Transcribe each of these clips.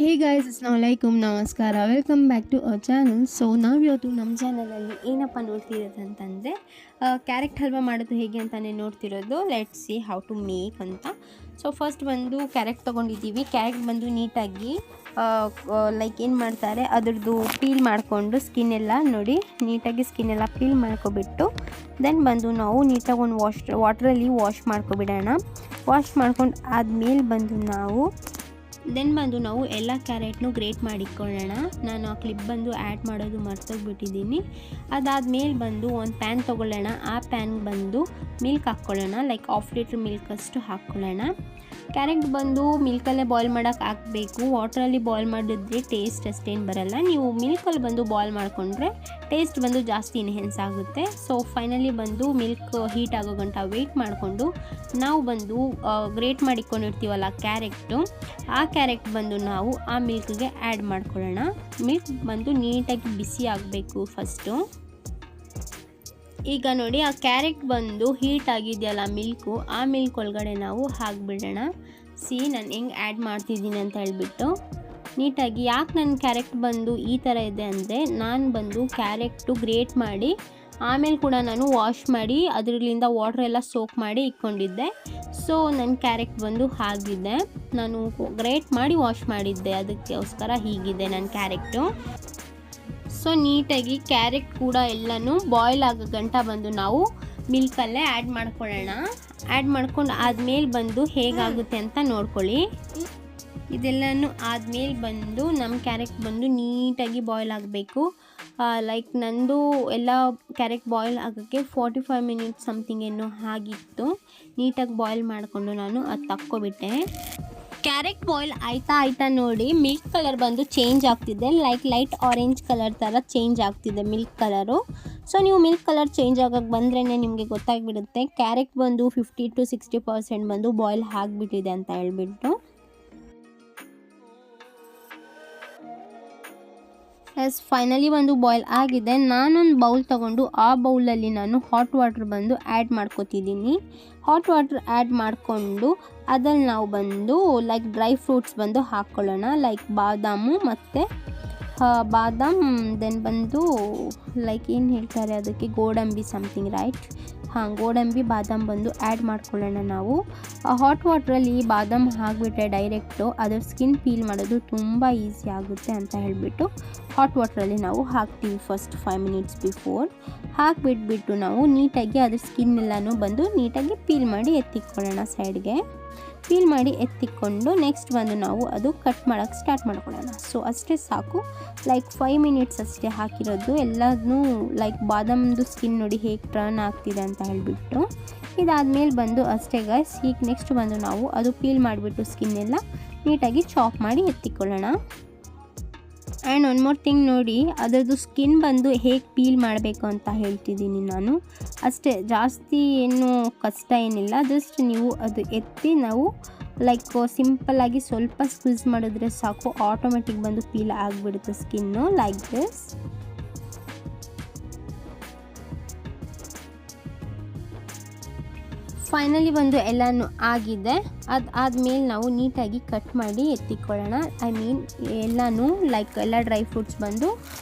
ಹೇ guys, ಅಸ್ಸಲಾಮುಅಲೈಕುಮ್, ನಮಸ್ಕಾರ, welcome back to our channel. So ನಾವಿವತ್ತು ನಮ್ಮ ಚಾನಲಲ್ಲಿ ಏನಪ್ಪ ನೋಡ್ತಿರೋದು ಅಂತಂದರೆ ಕ್ಯಾರೆಟ್ ಹಲ್ವಾ ಮಾಡೋದು ಹೇಗೆ ಅಂತಲೇ ನೋಡ್ತಿರೋದು. Let's see how to make ಅಂತ. ಸೊ ಫಸ್ಟ್ ಬಂದು ಕ್ಯಾರೆಟ್ ತೊಗೊಂಡಿದ್ದೀವಿ. ಕ್ಯಾರೆಟ್ ಬಂದು ನೀಟಾಗಿ ಲೈಕ್ ಏನು ಮಾಡ್ತಾರೆ, ಅದ್ರದ್ದು ಪೀಲ್ ಮಾಡಿಕೊಂಡು ಸ್ಕಿನ್ ಎಲ್ಲ ನೋಡಿ ನೀಟಾಗಿ ಸ್ಕಿನ್ ಎಲ್ಲ ಪೀಲ್ ಮಾಡ್ಕೊಬಿಟ್ಟು ದೆನ್ ಬಂದು ನಾವು ನೀಟಾಗಿ ಒಂದು ವಾಟ್ರಲ್ಲಿ ವಾಶ್ ಮಾಡ್ಕೊಬಿಡೋಣ. ವಾಶ್ ಮಾಡ್ಕೊಂಡು ಆದಮೇಲೆ ಬಂದು ನಾವು ಎಲ್ಲ ಕ್ಯಾರೆಟ್ನು ಗ್ರೇಟ್ ಮಾಡಿಕೊಳ್ಳೋಣ. ನಾನು ಆ ಕ್ಲಿಪ್ ಬಂದು ಆ್ಯಡ್ ಮಾಡೋದು ಮರ್ತೋಗ್ಬಿಟ್ಟಿದ್ದೀನಿ. ಅದಾದಮೇಲೆ ಬಂದು ಒಂದು ಪ್ಯಾನ್ ತೊಗೊಳ್ಳೋಣ. ಆ ಪ್ಯಾನ್ಗೆ ಬಂದು ಮಿಲ್ಕ್ ಹಾಕ್ಕೊಳ್ಳೋಣ. ಲೈಕ್ 1/2 ಲೀಟ್ರ್ ಮಿಲ್ಕಷ್ಟು ಹಾಕ್ಕೊಳ್ಳೋಣ. ಕ್ಯಾರೆಟ್ ಬಂದು ಮಿಲ್ಕಲ್ಲೇ ಬಾಯ್ಲ್ ಮಾಡೋಕ್ಕೆ ಹಾಕಬೇಕು. ವಾಟ್ರಲ್ಲಿ ಬಾಯ್ಲ್ ಮಾಡಿದ್ರೆ ಟೇಸ್ಟ್ ಅಷ್ಟೇನು ಬರಲ್ಲ. ನೀವು ಮಿಲ್ಕಲ್ಲಿ ಬಂದು ಬಾಯ್ಲ್ ಮಾಡಿಕೊಂಡ್ರೆ ಟೇಸ್ಟ್ ಬಂದು ಜಾಸ್ತಿ ಎನ್ಹೆನ್ಸ್ ಆಗುತ್ತೆ. ಸೊ ಫೈನಲಿ ಬಂದು ಮಿಲ್ಕ್ ಹೀಟ್ ಆಗೋ ಗಂಟ ವೆಯ್ಟ್ ಮಾಡಿಕೊಂಡು ನಾವು ಬಂದು ಗ್ರೇಟ್ ಮಾಡಿಕೊಂಡಿರ್ತೀವಲ್ಲ ಕ್ಯಾರೆಟು, ಆ ಕ್ಯಾರೆಟ್ ಬಂದು ನಾವು ಆ ಮಿಲ್ಕ್ಗೆ ಆ್ಯಡ್ ಮಾಡ್ಕೊಳ್ಳೋಣ. ಮಿಲ್ಕ್ ಬಂದು ನೀಟಾಗಿ ಬಿಸಿ ಆಗಬೇಕು ಫಸ್ಟು. ಈಗ ನೋಡಿ ಆ ಕ್ಯಾರೆಟ್ ಬಂದು ಹೀಟ್ ಆಗಿದೆಯಲ್ಲ ಮಿಲ್ಕು, ಆ ಮಿಲ್ಕ್ ಒಳಗಡೆ ನಾವು ಹಾಕಿಬಿಡೋಣ. ನಾನು ಹೆಂಗೆ ಆ್ಯಡ್ ಮಾಡ್ತಿದ್ದೀನಿ ಅಂತ ಹೇಳ್ಬಿಟ್ಟು ನೀಟಾಗಿ. ಯಾಕೆ ನನ್ನ ಕ್ಯಾರೆಟ್ ಬಂದು ಈ ಥರ ಇದೆ ಅಂದರೆ, ನಾನು ಬಂದು ಕ್ಯಾರೆಟು ಗ್ರೇಟ್ ಮಾಡಿ ಆಮೇಲೆ ಕೂಡ ನಾನು ವಾಶ್ ಮಾಡಿ ಅದರಲ್ಲಿಂದ ವಾಟ್ರ್ ಎಲ್ಲ ಸೋಕ್ ಮಾಡಿ ಇಟ್ಕೊಂಡಿದ್ದೆ. ಸೊ ನನ್ನ ಕ್ಯಾರೆಟ್ ಬಂದು ಹಾಗಿದೆ. ನಾನು ಗ್ರೇಟ್ ಮಾಡಿ ವಾಶ್ ಮಾಡಿದ್ದೆ, ಅದಕ್ಕೋಸ್ಕರ ಹೀಗಿದೆ ನನ್ನ ಕ್ಯಾರೆಟು. ಸೊ ನೀಟಾಗಿ ಕ್ಯಾರೆಟ್ ಕೂಡ ಎಲ್ಲನೂ ಬಾಯ್ಲ್ ಆಗೋ ಗಂಟ ಬಂದು ನಾವು ಮಿಲ್ಕಲ್ಲೇ ಆ್ಯಡ್ ಮಾಡ್ಕೊಳ್ಳೋಣ. ಆ್ಯಡ್ ಮಾಡ್ಕೊಂಡು ಆದಮೇಲೆ ಬಂದು ಹೇಗಾಗುತ್ತೆ ಅಂತ ನೋಡ್ಕೊಳ್ಳಿ. ಇದೆಲ್ಲನೂ ಆದಮೇಲೆ ಬಂದು ನಮ್ಮ ಕ್ಯಾರೆಟ್ ಬಂದು ನೀಟಾಗಿ ಬಾಯ್ಲ್ ಆಗಬೇಕು. ಲೈಕ್ ನಂದು ಎಲ್ಲ ಕ್ಯಾರೆಟ್ ಬಾಯ್ಲ್ ಆಗೋಕ್ಕೆ 45 ಮಿನಿಟ್ಸ್ ಸಮಥಿಂಗ್ ಏನೋ ಆಗಿತ್ತು. ನೀಟಾಗಿ ಬಾಯ್ಲ್ ಮಾಡಿಕೊಂಡು ನಾನು ಅದು ತಕ್ಕೊಬಿಟ್ಟೆ. ಕ್ಯಾರೆಟ್ ಬಾಯ್ಲ್ ಆಯ್ತಾ ನೋಡಿ ಮಿಲ್ಕ್ ಕಲರ್ ಬಂದು ಚೇಂಜ್ ಆಗ್ತಿದೆ. ಲೈಟ್ ಆರೆಂಜ್ ಕಲರ್ ಥರ ಚೇಂಜ್ ಆಗ್ತಿದೆ ಮಿಲ್ಕ್ ಕಲರು. ಸೊ ನೀವು ಮಿಲ್ಕ್ ಕಲರ್ ಚೇಂಜ್ ಆಗೋಕ್ಕೆ ಬಂದ್ರೇ ನಿಮಗೆ ಗೊತ್ತಾಗ್ಬಿಡುತ್ತೆ ಕ್ಯಾರೆಟ್ ಬಂದು 50 to 60% ಬಂದು ಬಾಯ್ಲ್ ಆಗಿಬಿಟ್ಟಿದೆ ಅಂತ ಹೇಳ್ಬಿಟ್ಟು. ಫೈನಲಿ ಒಂದು ಬಾಯ್ಲ್ ಆಗಿದೆ. ನಾನೊಂದು ಬೌಲ್ ತೊಗೊಂಡು ಆ ಬೌಲಲ್ಲಿ ನಾನು ಹಾಟ್ ವಾಟ್ರ್ ಬಂದು ಆ್ಯಡ್ ಮಾಡ್ಕೊತಿದ್ದೀನಿ. ಹಾಟ್ ವಾಟ್ರ್ ಆ್ಯಡ್ ಮಾಡಿಕೊಂಡು ಅದ್ರಲ್ಲಿ ನಾವು ಬಂದು ಲೈಕ್ ಡ್ರೈ ಫ್ರೂಟ್ಸ್ ಬಂದು ಹಾಕ್ಕೊಳ್ಳೋಣ. ಲೈಕ್ ಬಾದಾಮು ಮತ್ತು ದೆನ್ ಬಂದು ಲೈಕ್ ಏನು ಹೇಳ್ತಾರೆ ಅದಕ್ಕೆ, ಗೋಡಂಬಿ ಸಮಥಿಂಗ್ ರೈಟ್. ಗೋಡಂಬಿ ಬಾದಾಮ್ ಬಂದು ಆ್ಯಡ್ ಮಾಡ್ಕೊಳ್ಳೋಣ ನಾವು. ಹಾಟ್ ವಾಟ್ರಲ್ಲಿ ಬಾದಾಮ್ ಹಾಕಿಬಿಟ್ರೆ ಡೈರೆಕ್ಟು ಅದರ ಸ್ಕಿನ್ ಪೀಲ್ ಮಾಡೋದು ತುಂಬ ಈಸಿ ಆಗುತ್ತೆ ಅಂತ ಹೇಳಿಬಿಟ್ಟು ಹಾಟ್ ವಾಟ್ರಲ್ಲಿ ನಾವು ಹಾಕ್ತೀವಿ ಫಸ್ಟ್ 5 ಮಿನಿಟ್ಸ್ ಬಿಫೋರ್. ಹಾಕಿಬಿಟ್ಬಿಟ್ಟು ನಾವು ನೀಟಾಗಿ ಅದ್ರ ಸ್ಕಿನ್ ಎಲ್ಲನೂ ಬಂದು ನೀಟಾಗಿ ಪೀಲ್ ಮಾಡಿ ಎತ್ತಿಕ್ಕೊಳ್ಳೋಣ ಸೈಡ್ಗೆ. ಪೀಲ್ ಮಾಡಿ ಎತ್ತಿಕ್ಕೊಂಡು ನೆಕ್ಸ್ಟ್ ಬಂದು ನಾವು ಅದು ಕಟ್ ಮಾಡೋಕ್ಕೆ ಸ್ಟಾರ್ಟ್ ಮಾಡ್ಕೊಳ್ಳೋಣ. ಸೊ ಅಷ್ಟೇ ಸಾಕು. ಲೈಕ್ 5 ಮಿನಿಟ್ಸ್ ಅಷ್ಟೇ ಹಾಕಿರೋದು. ಎಲ್ಲದನ್ನೂ ಲೈಕ್ ಬಾದಾಮ್ದು ಸ್ಕಿನ್ ನೋಡಿ ಹೇಗೆ ಟರ್ನ್ ಆಗ್ತಿದೆ ಅಂತ ಹೇಳಿಬಿಟ್ಟು. ಇದಾದಮೇಲೆ ಬಂದು ಅಷ್ಟೇ ಗೈಸ್. ಈಗ ನೆಕ್ಸ್ಟ್ ಬಂದು ನಾವು ಅದು ಪೀಲ್ ಮಾಡಿಬಿಟ್ಟು ಸ್ಕಿನ್ ಎಲ್ಲ ನೀಟಾಗಿ ಚಾಪ್ ಮಾಡಿ ಎತ್ತಿಕೊಳ್ಳೋಣ. ಆ್ಯಂಡ್ ಒನ್ ಮೋರ್ ಥಿಂಗ್ ನೋಡಿ, ಅದರದ್ದು ಸ್ಕಿನ್ ಬಂದು ಹೇಗೆ ಪೀಲ್ ಮಾಡಬೇಕು ಅಂತ ಹೇಳ್ತಿದ್ದೀನಿ ನಾನು. ಅಷ್ಟೇ, ಜಾಸ್ತಿ ಏನು ಕಷ್ಟ ಏನಿಲ್ಲ. ಜಸ್ಟ್ ನೀವು ಅದು ಎತ್ತಿ ನಾವು ಲೈಕ್ ಸಿಂಪಲ್ಲಾಗಿ ಸ್ವಲ್ಪ ಸ್ಕ್ವಿಸ್ ಮಾಡಿದ್ರೆ ಸಾಕು, ಆಟೋಮೆಟಿಕ್ ಬಂದು ಪೀಲ್ ಆಗಿಬಿಡುತ್ತೆ ಸ್ಕಿನ್ನು ಲೈಕ್ ದಿಸ್. ಫೈನಲಿ ಬಂದು ಎಲ್ಲನೂ ಆಗಿದೆ. ಅದಾದಮೇಲೆ ನಾವು ನೀಟಾಗಿ ಕಟ್ ಮಾಡಿ ಎತ್ತಿಕೊಳ್ಳೋಣ. ಎಲ್ಲನೂ ಲೈಕ್ ಎಲ್ಲ ಡ್ರೈ ಫ್ರೂಟ್ಸ್ ಬಂದು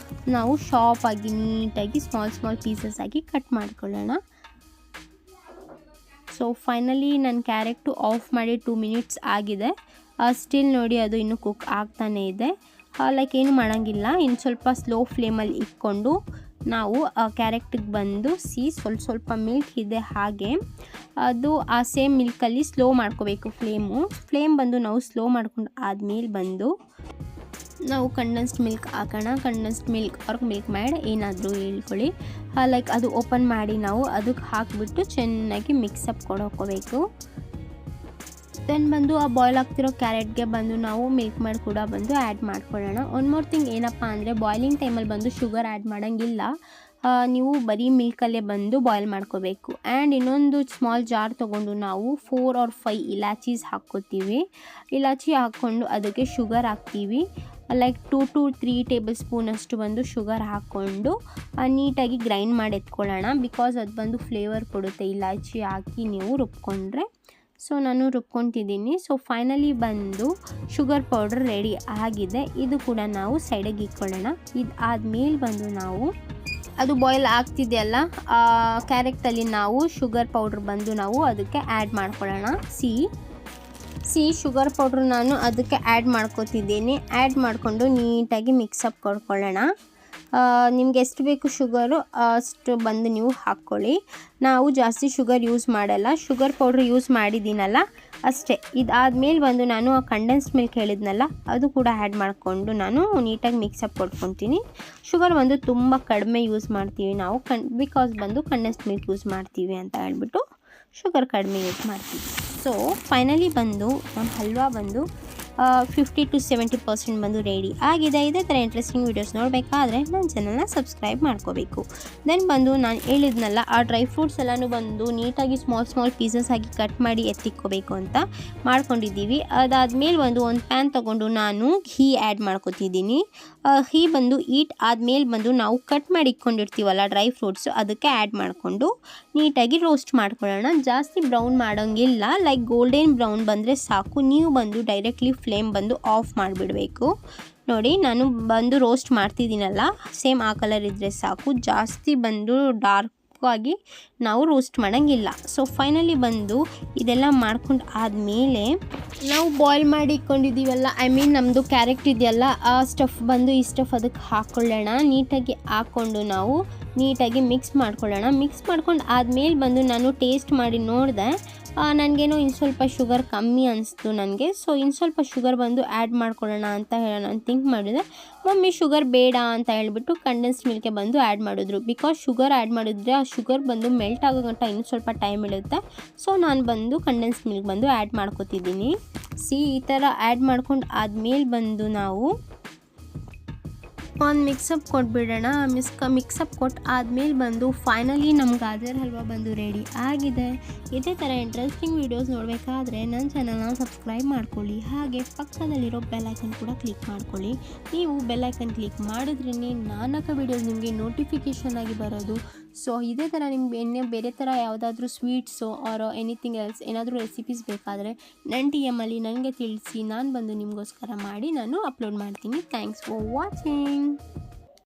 ನಾವು ಶಾರ್ಪಾಗಿ ನೀಟಾಗಿ ಸ್ಮಾಲ್ ಪೀಸಸ್ ಆಗಿ ಕಟ್ ಮಾಡ್ಕೊಳ್ಳೋಣ. ಸೊ ಫೈನಲಿ ನನ್ನ ಕ್ಯಾರೆಟು ಆಫ್ ಮಾಡಿ 2 ಮಿನಿಟ್ಸ್ ಆಗಿದೆ. ಸ್ಟಿಲ್ ನೋಡಿ ಅದು ಇನ್ನೂ ಕುಕ್ ಆಗ್ತಾನೇ ಇದೆ. ಲೈಕ್ ಏನು ಮಾಡೋಂಗಿಲ್ಲ, ಇನ್ನು ಸ್ವಲ್ಪ ಸ್ಲೋ ಫ್ಲೇಮಲ್ಲಿ ಇಟ್ಕೊಂಡು ನಾವು ಕ್ಯಾರೆಟಿಗೆ ಬಂದು ಸ್ವಲ್ಪ ಮಿಲ್ಕ್ ಇದೆ ಹಾಗೆ ಅದು ಆ ಸೇಮ್ ಮಿಲ್ಕಲ್ಲಿ ಸ್ಲೋ ಮಾಡ್ಕೋಬೇಕು ಫ್ಲೇಮ್ ಬಂದು ನಾವು ಸ್ಲೋ ಮಾಡ್ಕೊಂಡು ಆದಮೇಲೆ ಬಂದು ನಾವು ಕಂಡೆನ್ಸ್ಡ್ ಮಿಲ್ಕ್ ಹಾಕೋಣ. ಕಂಡೆನ್ಸ್ಡ್ ಮಿಲ್ಕ್ ಮಿಲ್ಕ್ ಮ್ಯಾಡ್ ಏನಾದರೂ ಹೇಳ್ಕೊಳ್ಳಿ. ಲೈಕ್ ಅದು ಓಪನ್ ಮಾಡಿ ನಾವು ಅದಕ್ಕೆ ಹಾಕಿಬಿಟ್ಟು ಚೆನ್ನಾಗಿ ಮಿಕ್ಸಪ್ ಕೊಡೋಕೋಬೇಕು. ದೆನ್ ಬಂದು ಆ ಬಾಯ್ಲ್ ಆಗ್ತಿರೋ ಕ್ಯಾರೆಟ್ಗೆ ಬಂದು ನಾವು ಮಿಲ್ಕ್ ಮ್ಯಾಡ್ ಕೂಡ ಬಂದು ಆ್ಯಡ್ ಮಾಡ್ಕೊಳ್ಳೋಣ. ಒನ್ ಮೋರ್ ಥಿಂಗ್ ಏನಪ್ಪ ಅಂದರೆ, ಬಾಯ್ಲಿಂಗ್ ಟೈಮಲ್ಲಿ ಬಂದು ಶುಗರ್ ಆ್ಯಡ್ ಮಾಡೋಂಗಿಲ್ಲ. ನೀವು ಬರೀ ಮಿಲ್ಕಲ್ಲೇ ಬಂದು ಬಾಯ್ಲ್ ಮಾಡ್ಕೋಬೇಕು. ಆ್ಯಂಡ್ ಇನ್ನೊಂದು ಸ್ಮಾಲ್ ಜಾರ್ ತೊಗೊಂಡು ನಾವು 4 or 5 ಇಲಾಚೀಸ್ ಹಾಕ್ಕೋತೀವಿ. ಇಲಾಚಿ ಹಾಕ್ಕೊಂಡು ಅದಕ್ಕೆ ಶುಗರ್ ಹಾಕ್ತೀವಿ. ಲೈಕ್ 2 to 3 ಟೇಬಲ್ ಸ್ಪೂನ್ ಅಷ್ಟು ಬಂದು ಶುಗರ್ ಹಾಕ್ಕೊಂಡು ನೀಟಾಗಿ ಗ್ರೈಂಡ್ ಮಾಡಿ ಎತ್ಕೊಳ್ಳೋಣ. ಬಿಕಾಸ್ ಅದು ಬಂದು ಫ್ಲೇವರ್ ಕೊಡುತ್ತೆ ಇಲಾಚಿ ಹಾಕಿ ನೀವು ರುಬ್ಕೊಂಡ್ರೆ. ಸೊ ನಾನು ರುಬ್ಕೊತಿದ್ದೀನಿ. ಸೊ ಫೈನಲಿ ಬಂದು ಶುಗರ್ ಪೌಡ್ರ್ ರೆಡಿ ಆಗಿದೆ. ಇದು ಕೂಡ ನಾವು ಸೈಡಿಗೆ ಇಟ್ಕೊಳ್ಳೋಣ. ಇದು ಆದಮೇಲೆ ಬಂದು ನಾವು ಅದು ಬಾಯ್ಲ್ ಆಗ್ತಿದೆಯಲ್ಲ ಕ್ಯಾರೆಟಲ್ಲಿ ನಾವು ಶುಗರ್ ಪೌಡ್ರ್ ಬಂದು ನಾವು ಅದಕ್ಕೆ ಆ್ಯಡ್ ಮಾಡ್ಕೊಳ್ಳೋಣ. ಶುಗರ್ ಪೌಡ್ರ್ ನಾನು ಅದಕ್ಕೆ ಆ್ಯಡ್ ಮಾಡ್ಕೊತಿದ್ದೀನಿ. ಆ್ಯಡ್ ಮಾಡಿಕೊಂಡು ನೀಟಾಗಿ ಮಿಕ್ಸಪ್ ಕೊಡ್ಕೊಳ್ಳೋಣ. ನಿಮ್ಗೆ ಎಷ್ಟು ಬೇಕು ಶುಗರು ಅಷ್ಟು ಬಂದು ನೀವು ಹಾಕ್ಕೊಳ್ಳಿ. ನಾವು ಜಾಸ್ತಿ ಶುಗರ್ ಯೂಸ್ ಮಾಡಲ್ಲ, ಶುಗರ್ ಪೌಡ್ರ್ ಯೂಸ್ ಮಾಡಿದ್ದೀನಲ್ಲ ಅಷ್ಟೇ. ಇದಾದಮೇಲೆ ಬಂದು ನಾನು ಕಂಡೆನ್ಸ್ಡ್ ಮಿಲ್ಕ್ ಹೇಳಿದ್ನಲ್ಲ ಅದು ಕೂಡ ಆ್ಯಡ್ ಮಾಡಿಕೊಂಡು ನಾನು ನೀಟಾಗಿ ಮಿಕ್ಸಪ್ ಕೊಟ್ಕೊತೀನಿ. ಶುಗರ್ ಬಂದು ತುಂಬ ಕಡಿಮೆ ಯೂಸ್ ಮಾಡ್ತೀವಿ ನಾವು ಬಿಕಾಸ್ ಬಂದು ಕಂಡೆನ್ಸ್ಡ್ ಮಿಲ್ಕ್ ಯೂಸ್ ಮಾಡ್ತೀವಿ ಅಂತ ಹೇಳ್ಬಿಟ್ಟು ಶುಗರ್ ಕಡಿಮೆ ಯೂಸ್ ಮಾಡ್ತೀವಿ. ಸೊ ಫೈನಲಿ ಬಂದು ನಮ್ಮ ಹಲ್ವಾ ಬಂದು 50 to 70% ಬಂದು ರೆಡಿ ಆಗಿದೆ. ಇದೇ ಥರ ಇಂಟ್ರೆಸ್ಟಿಂಗ್ ವೀಡಿಯೋಸ್ ನೋಡಬೇಕಾದ್ರೆ ನನ್ನ ಚಾನಲ್ನ ಸಬ್ಸ್ಕ್ರೈಬ್ ಮಾಡ್ಕೋಬೇಕು. ದೆನ್ ಬಂದು ನಾನು ಹೇಳಿದ್ನಲ್ಲ ಆ ಡ್ರೈ ಫ್ರೂಟ್ಸ್ ಎಲ್ಲನೂ ಬಂದು ನೀಟಾಗಿ ಸ್ಮಾಲ್ ಪೀಸಸ್ ಆಗಿ ಕಟ್ ಮಾಡಿ ಎತ್ತಿಕ್ಕೋಬೇಕು ಅಂತ ಮಾಡ್ಕೊಂಡಿದ್ದೀವಿ. ಅದಾದಮೇಲೆ ಒಂದು ಪ್ಯಾನ್ ತೊಗೊಂಡು ನಾನು ಘೀ ಆ್ಯಡ್ ಮಾಡ್ಕೊತಿದ್ದೀನಿ. ಘೀ ಬಂದು ಈಟ್ ಆದಮೇಲೆ ಬಂದು ನಾವು ಕಟ್ ಮಾಡಿ ಇಟ್ಕೊಂಡಿರ್ತೀವಲ್ಲ ಡ್ರೈ ಫ್ರೂಟ್ಸು ಅದಕ್ಕೆ ಆ್ಯಡ್ ಮಾಡಿಕೊಂಡು ನೀಟಾಗಿ ರೋಸ್ಟ್ ಮಾಡ್ಕೊಳ್ಳೋಣ. ಜಾಸ್ತಿ ಬ್ರೌನ್ ಮಾಡೋಂಗಿಲ್ಲ, ಲೈಕ್ ಗೋಲ್ಡನ್ ಬ್ರೌನ್ ಬಂದರೆ ಸಾಕು. ನೀವು ಬಂದು ಡೈರೆಕ್ಟ್ಲಿ ಫ್ಲೇಮ್ ಬಂದು ಆಫ್ ಮಾಡಿಬಿಡಬೇಕು. ನೋಡಿ ನಾನು ಬಂದು ರೋಸ್ಟ್ ಮಾಡ್ತಿದ್ದೀನಲ್ಲ ಸೇಮ್ ಆ ಕಲರ್ ಇದ್ದರೆ ಸಾಕು, ಜಾಸ್ತಿ ಬಂದು ಡಾರ್ಕ್ ಆಗಿ ನಾವು ರೋಸ್ಟ್ ಮಾಡೋಂಗಿಲ್ಲ. ಸೊ ಫೈನಲಿ ಬಂದು ಇದೆಲ್ಲ ಮಾಡ್ಕೊಂಡು ಆದಮೇಲೆ ನಾವು ಬಾಯ್ಲ್ ಮಾಡಿ ಇಟ್ಕೊಂಡಿದ್ದೀವಲ್ಲ ನಮ್ಮದು ಕ್ಯಾರೆಟ್ ಇದೆಯಲ್ಲ ಆ ಸ್ಟಫ್ ಬಂದು ಈ ಸ್ಟಫ್ ಅದಕ್ಕೆ ಹಾಕ್ಕೊಳ್ಳೋಣ. ನೀಟಾಗಿ ಹಾಕ್ಕೊಂಡು ನಾವು ನೀಟಾಗಿ ಮಿಕ್ಸ್ ಮಾಡ್ಕೊಳ್ಳೋಣ. ಮಿಕ್ಸ್ ಮಾಡ್ಕೊಂಡು ಆದಮೇಲೆ ಬಂದು ನಾನು ಟೇಸ್ಟ್ ಮಾಡಿ ನೋಡಿದೆ, ನನಗೇನೋ ಇನ್ನು ಸ್ವಲ್ಪ ಶುಗರ್ ಕಮ್ಮಿ ಅನಿಸ್ತು ನನಗೆ. ಸೊ ಇನ್ನು ಸ್ವಲ್ಪ ಶುಗರ್ ಬಂದು ಆ್ಯಡ್ ಮಾಡ್ಕೊಳ್ಳೋಣ ಅಂತ ನಾನು ಥಿಂಕ್ ಮಾಡಿದೆ. ಮಮ್ಮಿ ಶುಗರ್ ಬೇಡ ಅಂತ ಹೇಳ್ಬಿಟ್ಟು ಕಂಡೆನ್ಸ್ಡ್ ಮಿಲ್ಕೆ ಬಂದು ಆ್ಯಡ್ ಮಾಡಿದ್ರು. ಬಿಕಾಸ್ ಶುಗರ್ ಆ್ಯಡ್ ಮಾಡಿದ್ರೆ ಆ ಶುಗರ್ ಬಂದು ಮೆಲ್ಟ್ ಆಗೋ ಗಂಟ ಇನ್ನೂ ಸ್ವಲ್ಪ ಟೈಮ್ ಇಳುತ್ತೆ. ಸೊ ನಾನು ಬಂದು ಕಂಡೆನ್ಸ್ಡ್ ಮಿಲ್ಕ್ ಬಂದು ಆ್ಯಡ್ ಮಾಡ್ಕೊತಿದ್ದೀನಿ. ಈ ಥರ ಆ್ಯಡ್ ಮಾಡ್ಕೊಂಡು ಆದಮೇಲೆ ಬಂದು ನಾವು ಒಂದು ಮಿಕ್ಸಪ್ ಕೊಟ್ಬಿಡೋಣ. ಮಿಕ್ಸಪ್ ಕೊಟ್ಟು ಆದಮೇಲೆ ಬಂದು ಫೈನಲಿ ನಮ್ಮ ಗಾಜರ್ ಹಲ್ವಾ ಬಂದು ರೆಡಿ ಆಗಿದೆ. ಇದೇ ಥರ ಇಂಟ್ರೆಸ್ಟಿಂಗ್ ವೀಡಿಯೋಸ್ ನೋಡಬೇಕಾದ್ರೆ ನನ್ನ ಚಾನಲ್ನ ಸಬ್ಸ್ಕ್ರೈಬ್ ಮಾಡ್ಕೊಳ್ಳಿ. ಹಾಗೆ ಪಕ್ಕದಲ್ಲಿರೋ ಬೆಲ್ ಐಕನ್ ಕೂಡ ಕ್ಲಿಕ್ ಮಾಡ್ಕೊಳ್ಳಿ. ನೀವು ಬೆಲ್ ಐಕನ್ ಕ್ಲಿಕ್ ಮಾಡಿದ್ರೇ ನಾಲ್ಕು ವೀಡಿಯೋಸ್ ನಿಮಗೆ ನೋಟಿಫಿಕೇಷನ್ ಆಗಿ ಬರೋದು. ಸೊ ಇದೇ ಥರ ನಿಮ್ಗೆ ಬೇರೆ ಥರ ಯಾವುದಾದ್ರೂ ಸ್ವೀಟ್ಸು ಆರ್ ಎನಿಥಿಂಗ್ ಎಲ್ಸ್ ಏನಾದರೂ ರೆಸಿಪೀಸ್ ಬೇಕಾದರೆ ನನ್ನ DM ನನಗೆ ತಿಳಿಸಿ, ನಾನು ಬಂದು ನಿಮಗೋಸ್ಕರ ಮಾಡಿ ನಾನು ಅಪ್ಲೋಡ್ ಮಾಡ್ತೀನಿ. Thanks for watching.